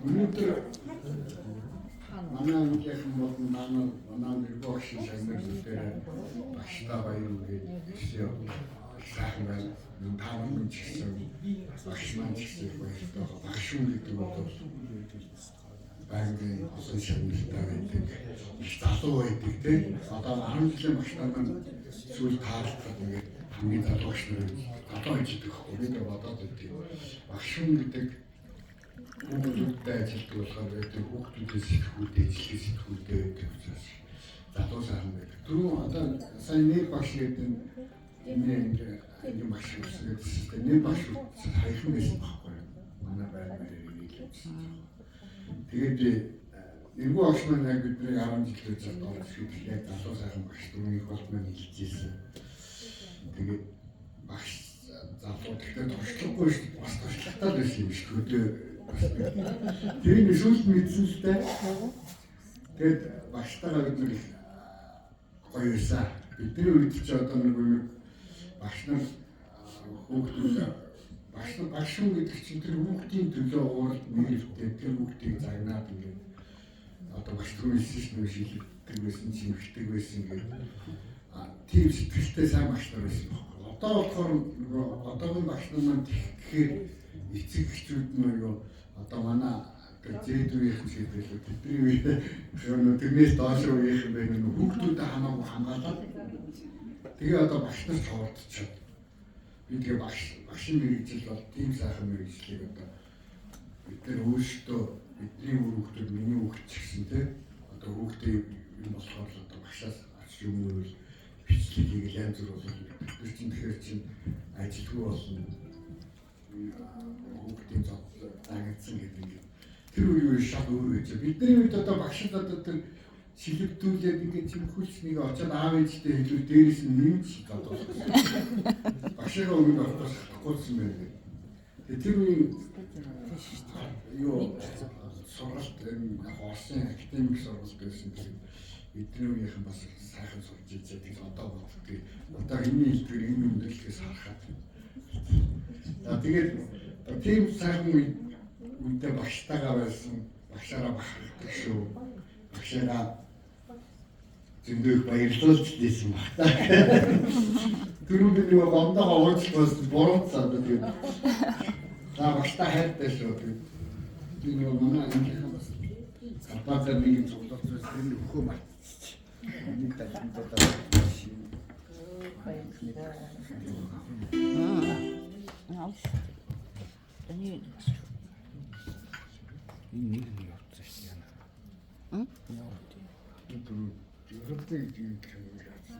Өнөөдөр манай ангийн болон манай нэрбогшин санагддаг багштай баяр үргээд өсөв. Сайхан байна. Таамаг гэсэн багш маань гэсэн баяртай багш гэдэг бол банкны олон шагналтай байдаг. Их залуу байдаг тийм. Одоо 10 жилийн багштай маань сүүл таарлах ингээд миний залууч нар одоо хийдэг хөөдөө бодоод байдаг. Багш гэдэг хүүхдүүдтэй ажилтг болохоор байдаг. Хүүхдүүдээс сэтгүүлтэй ажиллах сэтгүүлтэй байдаг учраас залуу сайхан байдаг. Түрүү одоо сайн нэг багш гэдэг энэ багш үсгээд нэг багш хайхан байсан байхгүй юу? Манай байрны нэг юм. Тэгээд энэгүй багш маань яг бидний 10 жилээр зад орж ирэх яг залуу сайхан багш түрүүний бол маань хэлжсэн. Тэгээд багш залуу тэгэхээр туршлагагүй шүү дээ. Бас туршлагатай байсан юм шүү дээ. Тэр нь сүүлд мэдсэн л дээ. Тэгээд багштайгаа бид нэг гоё байсан. Бидний үед ч одоо нэг юм багш нар хүүхдүүд багш гэдэг чинь тэр хүүхдийн төлөө ууралд нэрвтэй тэр хүүхдийг загнаад ингээд одоо багш түрүүлсэн шүү дээ шилдэг байсан чимхдэг байсан гэдэг тийм сэтгэлтэй сайн багш нар байсан байхгүй. Одоо болохоор одоогийн багш нар маань тэгэхээр эцэг эхчүүд нь юу одоо манай зэд үеийнх нь хэлбэл бидний үед тэрнээс доош үеийнх нь байна хүүхдүүдэд хамаагүй хамгаалаад тэгээ одоо багш нар цовдчиход би тэгээ багшийн мэрэгжил бол тийм сайхан мэрэгжлийг одоо бид нар өөрсдөө бидний хүүхдүүд миний хүүхд ч гэсэн те одоо хүүхдээ юм болохоор одоо багшаас авч юм уу бичлэг хийгээл янз бүр болов бид чинь тэгэхээр чинь ажилгүй болно хүүхдийн зов дагагдсан гэдэг юм. Тэр үеийн шал өөр байж. Бидний үед одоо багшд одоо тэр шилэгдүүлээд ингээд чимхүүлч нэг очоод аав ээжтэй хэлвэл дээрээс нь нэмж одоо багшаа өмнө авах болохгүйсэн байна. Тэр үеийн юу сургалт яг Оросын академик сургалт байсан тийм бидний үеийнхэн бас сайхан сурж ирсэн. Тэгээд одоо боддог. Одоо энэ хэлбэр энэ өндөрлөхөөс харахад. Тэгээд тийм сайхан үедээ багштайгаа байсан багшаараа бахархдаг шүү. Багшаараа зөндөө баярлуулж дийсэн баг та. Түрүү бид нэг гомдоо уучлаас буруутсаад тэгээд за багштай хайртай шүү. Би нэг манай ангийн бас капатар нэг цуглах зүйлс тэр өхөө мартчих. Нэг талбарт энэ нэг явуулсан шүү дээ. Энэ түрүү ерөнхийдөө